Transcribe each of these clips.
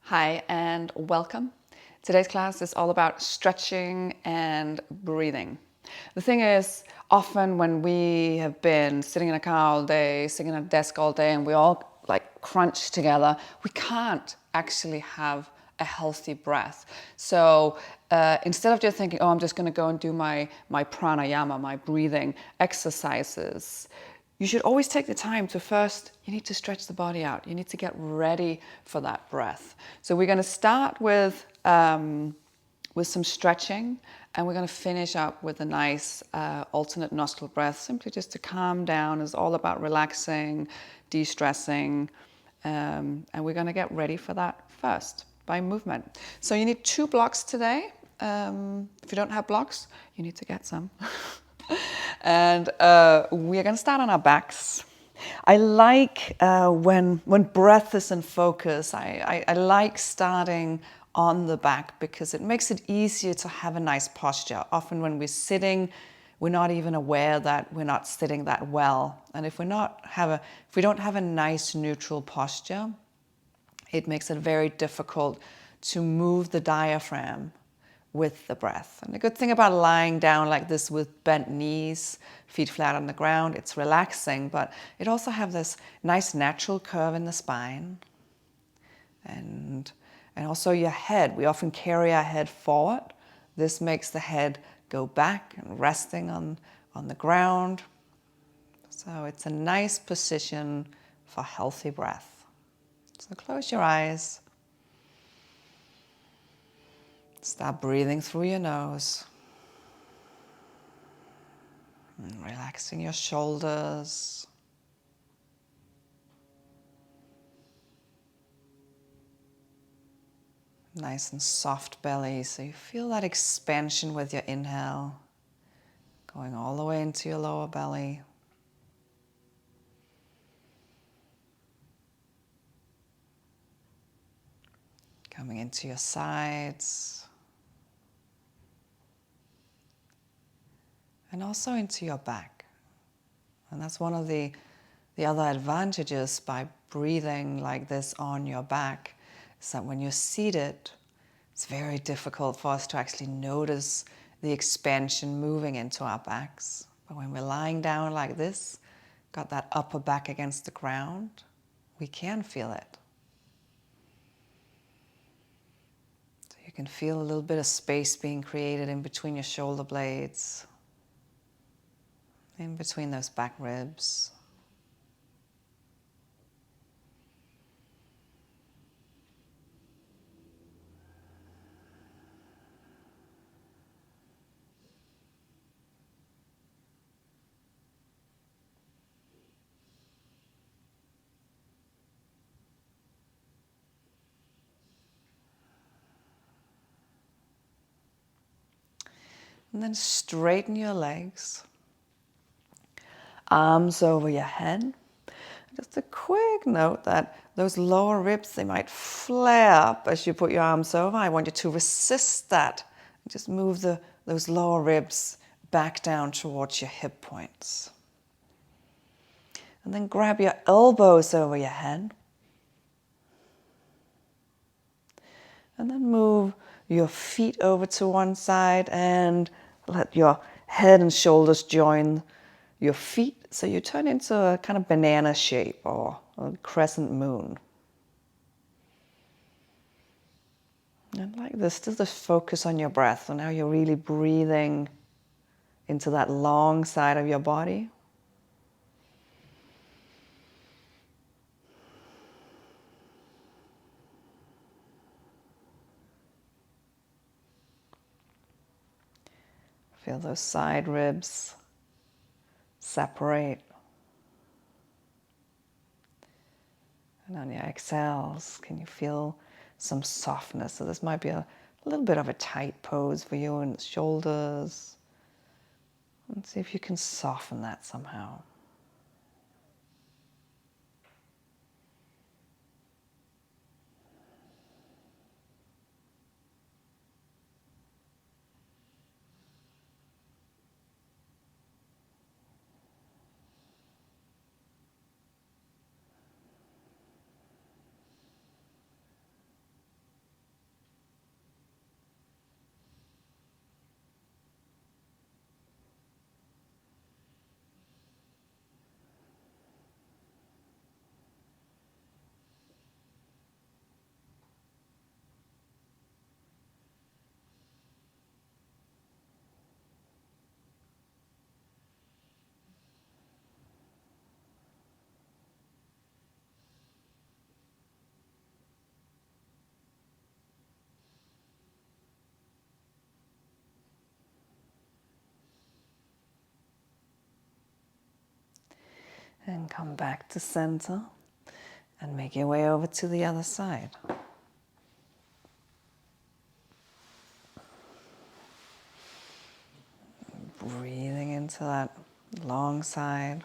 Hi and welcome. Today's class is all about stretching and breathing. The thing is, often when we have been sitting in a car all day, sitting at a desk all day, and we all like crunch together, we can't actually have a healthy breath. So instead of just thinking, oh, I'm just going to go and do my pranayama, my breathing exercises, you should always take the time to first, you need to stretch the body out. You need to get ready for that breath. So we're going to start with some stretching, and we're going to finish up with a nice alternate nostril breath, simply just to calm down. It's all about relaxing, de-stressing, and we're going to get ready for that first by movement. So you need 2 blocks today. If you don't have blocks, you need to get some. And we're going to start on our backs. I like when breath is in focus, I like starting on the back because it makes it easier to have a nice posture. Often when we're sitting, we're not even aware that we're not sitting that well. And if we don't have a nice neutral posture, it makes it very difficult to move the diaphragm with the breath. And the good thing about lying down like this with bent knees, feet flat on the ground, it's relaxing, but it also has this nice natural curve in the spine. And also your head. We often carry our head forward. This makes the head go back and resting on the ground. So it's a nice position for healthy breath. So close your eyes. Start breathing through your nose. And relaxing your shoulders. Nice and soft belly, so you feel that expansion with your inhale, going all the way into your lower belly. Coming into your sides. And also into your back. And that's one of the other advantages by breathing like this on your back, is that when you're seated, it's very difficult for us to actually notice the expansion moving into our backs. But when we're lying down like this, got that upper back against the ground, we can feel it. So you can feel a little bit of space being created in between your shoulder blades, in between those back ribs. And then straighten your legs, arms over your head. Just a quick note that those lower ribs, they might flare up as you put your arms over. I want you to resist that. Just move those lower ribs back down towards your hip points. And then grab your elbows over your head. And then move your feet over to one side and let your head and shoulders join your feet. So you turn into a kind of banana shape or a crescent moon. And like this, just focus on your breath. So now you're really breathing into that long side of your body. Feel those side ribs separate. And on your exhales, can you feel some softness? So this might be a little bit of a tight pose for you in the shoulders. And see if you can soften that somehow. And come back to center and make your way over to the other side. Breathing into that long side.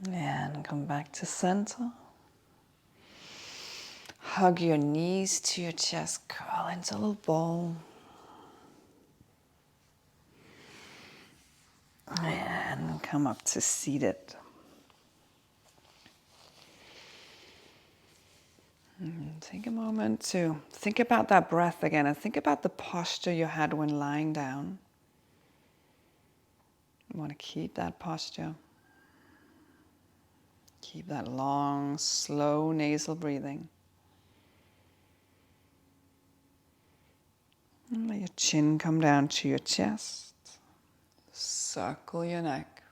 And come back to center. Hug your knees to your chest, curl into a little ball. And come up to seated. And take a moment to think about that breath again and think about the posture you had when lying down. You want to keep that posture. Keep that long, slow nasal breathing. And let your chin come down to your chest. Circle your neck.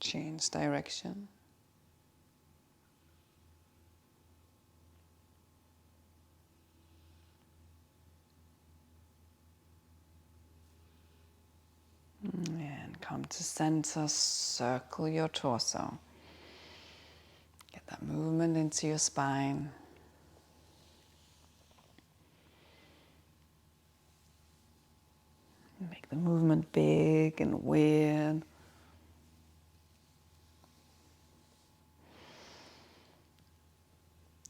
Change direction. And come to center, circle your torso. Get that movement into your spine. Make the movement big and weird.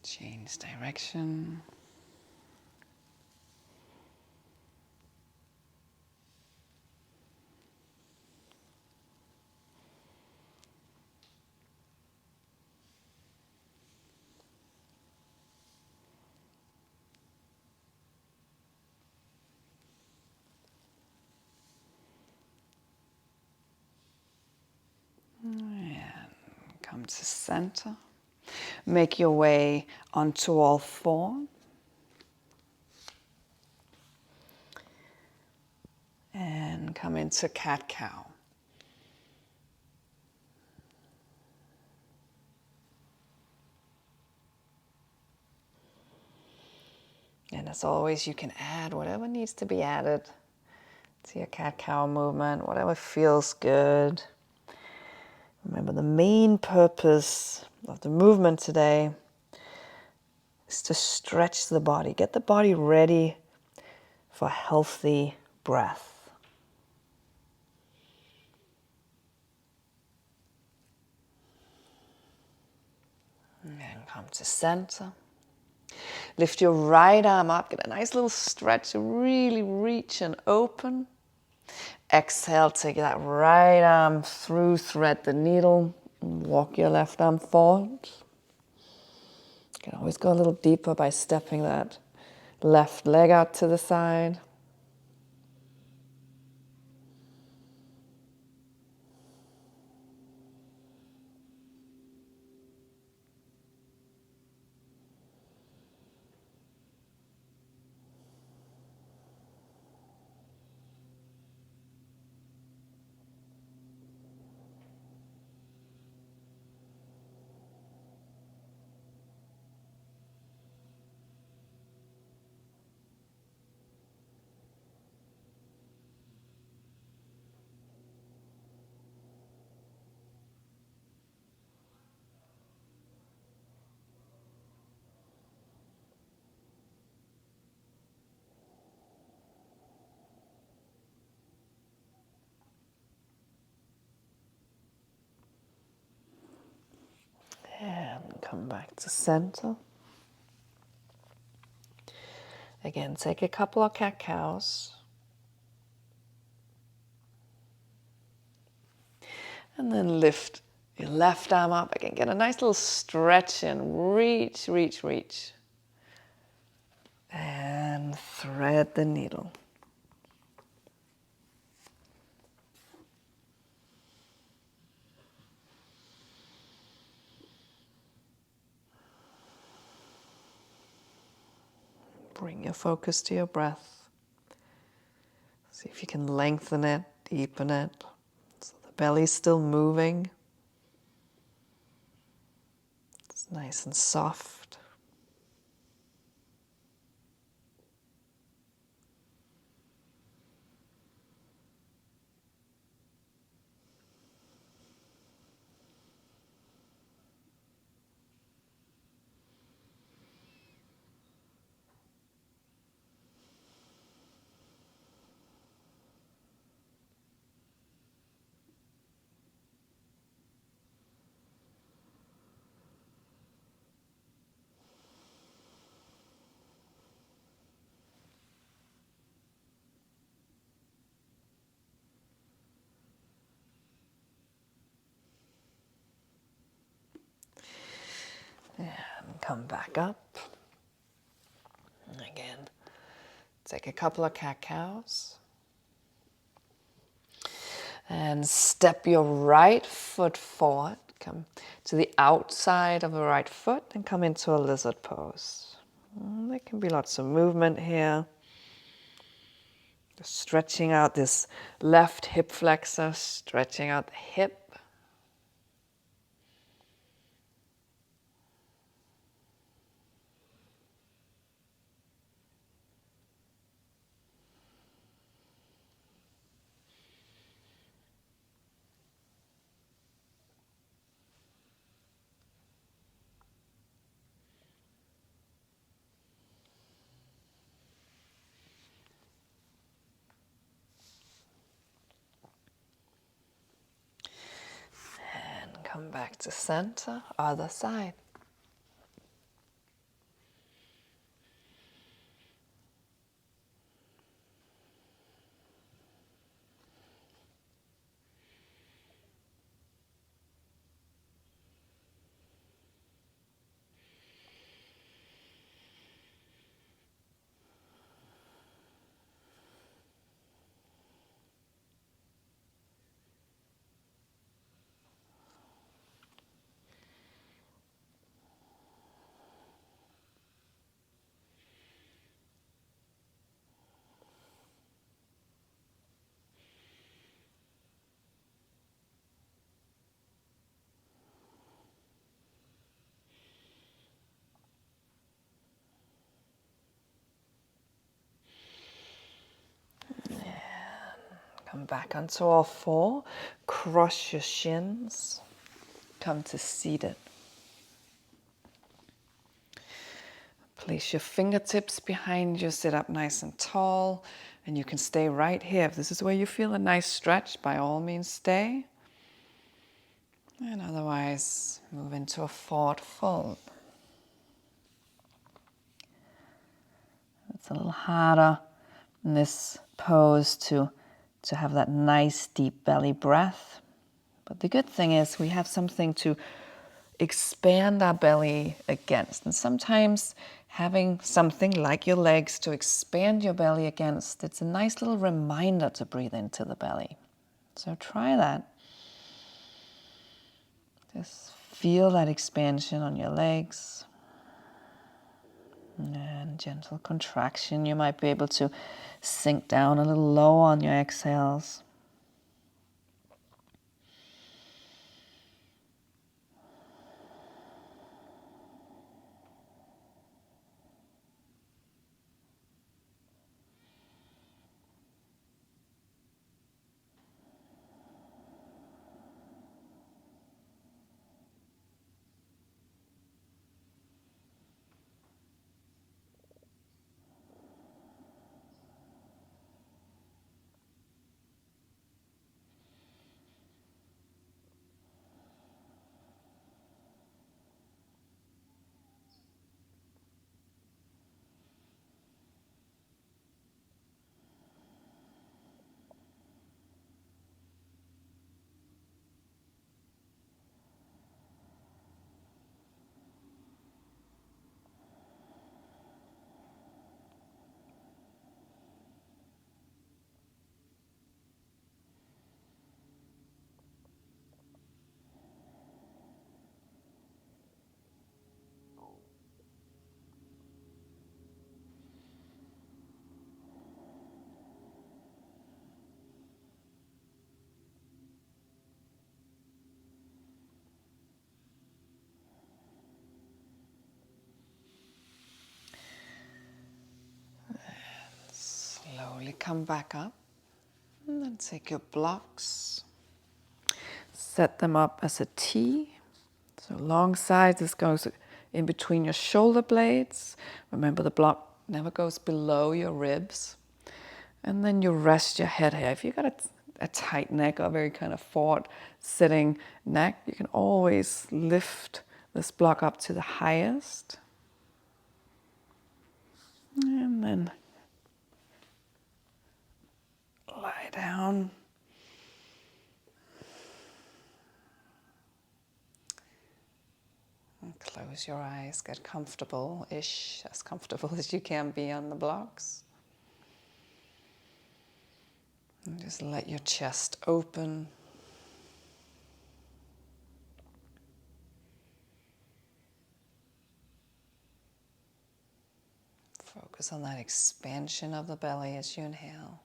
Change direction. And come to center. Make your way onto all fours. And come into cat-cow. And as always, you can add whatever needs to be added to your cat-cow movement, whatever feels good. Remember, the main purpose of the movement today is to stretch the body, get the body ready for healthy breath. And come to center. Lift your right arm up, get a nice little stretch, really reach and open. Exhale, take that right arm through, thread the needle, and walk your left arm forward. You can always go a little deeper by stepping that left leg out to the side. come back to center. Again, take a couple of cat-cows. And then lift your left arm up again. Get a nice little stretch and reach, reach, reach. And thread the needle. Bring your focus to your breath. See if you can lengthen it, deepen it. So the belly's still moving. It's nice and soft. And come back up. Again, take a couple of cat-cows. And step your right foot forward. Come to the outside of the right foot and come into a lizard pose. There can be lots of movement here. Just stretching out this left hip flexor, stretching out the hip. And come back to center, other side. Come back onto all four. Cross your shins. Come to seated. Place your fingertips behind you. Sit up nice and tall. And you can stay right here. If this is where you feel a nice stretch, by all means stay. And otherwise, move into a forward fold. It's a little harder in this pose to have that nice deep belly breath. But the good thing is we have something to expand our belly against. And sometimes having something like your legs to expand your belly against, it's a nice little reminder to breathe into the belly. So try that. Just feel that expansion on your legs. And gentle contraction. You might be able to sink down a little lower on your exhales. Slowly come back up and then take your blocks. Set them up as a T. So long sides, this goes in between your shoulder blades. Remember, the block never goes below your ribs. And then you rest your head here. If you've got a tight neck or a very kind of forward sitting neck, you can always lift this block up to the highest. And then lie down. And close your eyes, get comfortable-ish, as comfortable as you can be on the blocks. And just let your chest open. Focus on that expansion of the belly as you inhale.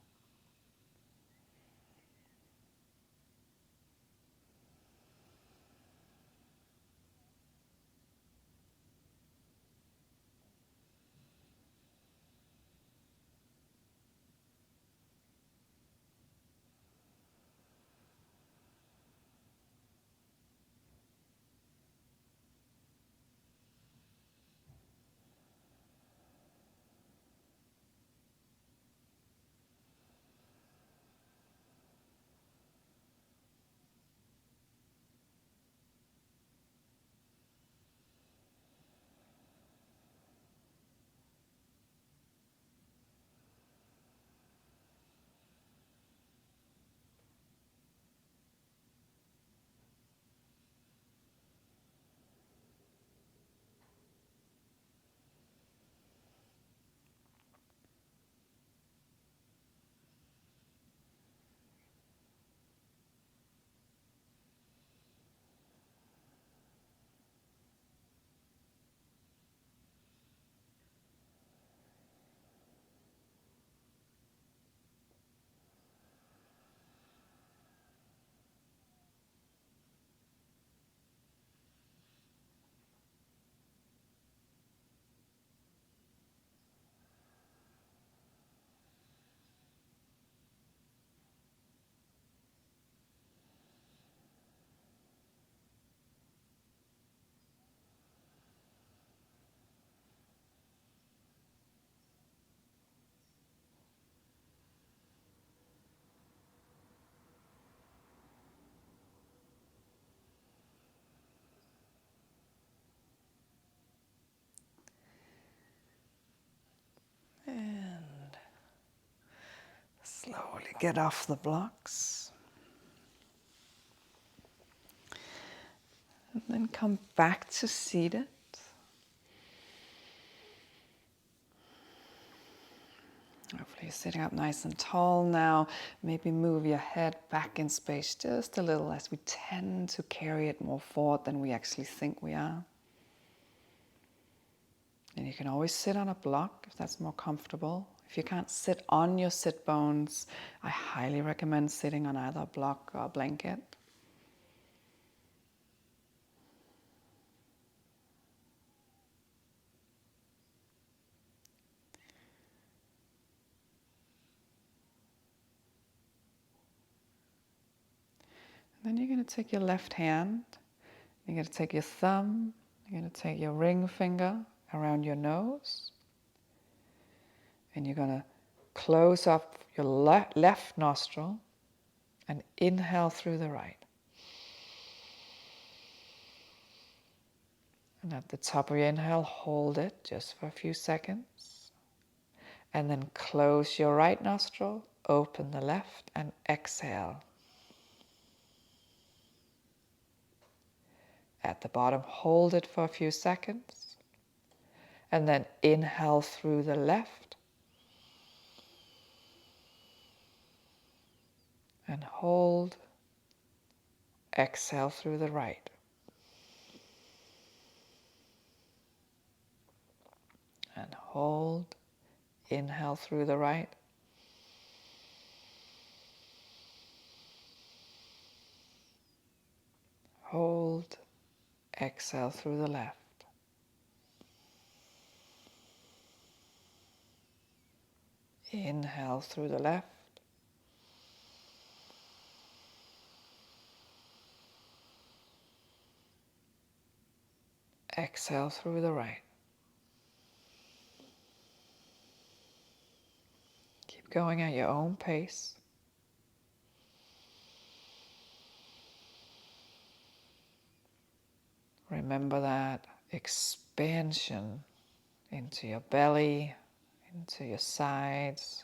And slowly get off the blocks. And then come back to seated. Hopefully you're sitting up nice and tall now. Maybe move your head back in space just a little, as we tend to carry it more forward than we actually think we are. And you can always sit on a block if that's more comfortable. If you can't sit on your sit bones, I highly recommend sitting on either a block or a blanket. Then you're going to take your left hand, you're going to take your thumb, you're going to take your ring finger around your nose, and you're going to close up your left nostril and inhale through the right. And at the top of your inhale, hold it just for a few seconds. And then close your right nostril, open the left, and exhale. At the bottom, hold it for a few seconds. And then inhale through the left. And hold. Exhale through the right. And hold. Inhale through the right. Hold. Exhale through the left. Inhale through the left. Exhale through the right. Keep going at your own pace. Remember that expansion into your belly, into your sides.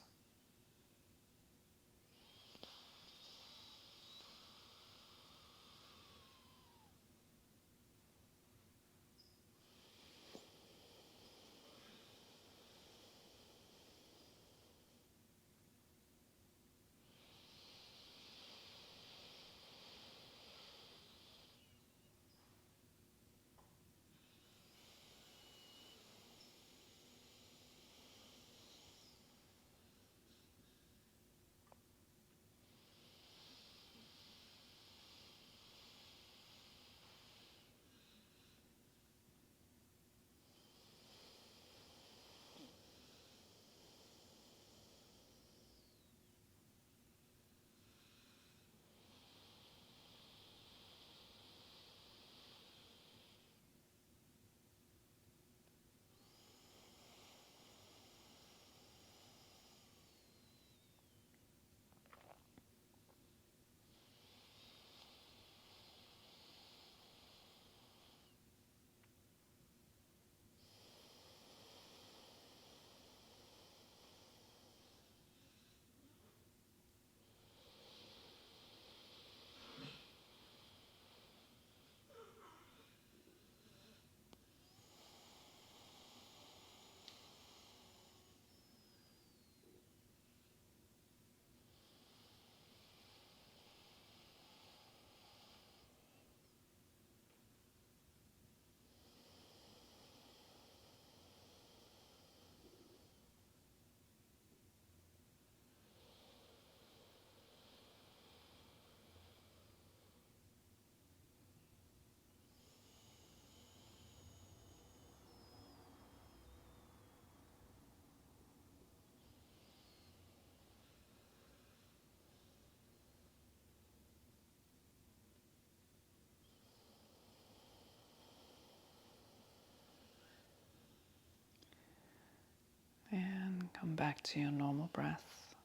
And come back to your normal breath.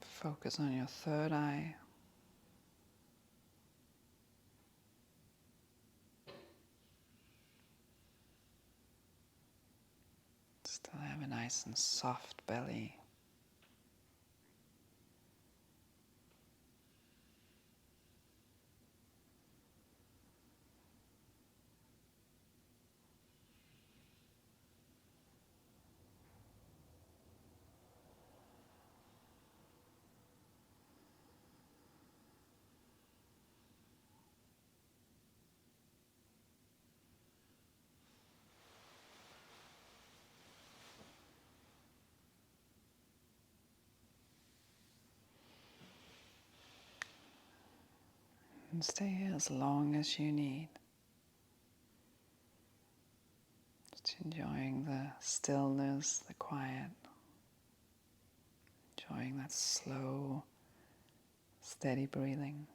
Focus on your third eye. Still have a nice and soft belly. And stay here as long as you need. Just enjoying the stillness, the quiet. Enjoying that slow, steady breathing.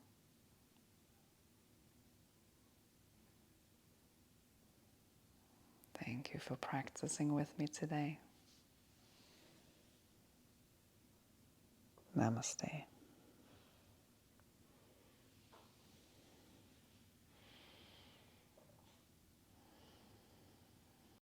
Thank you for practicing with me today. Namaste.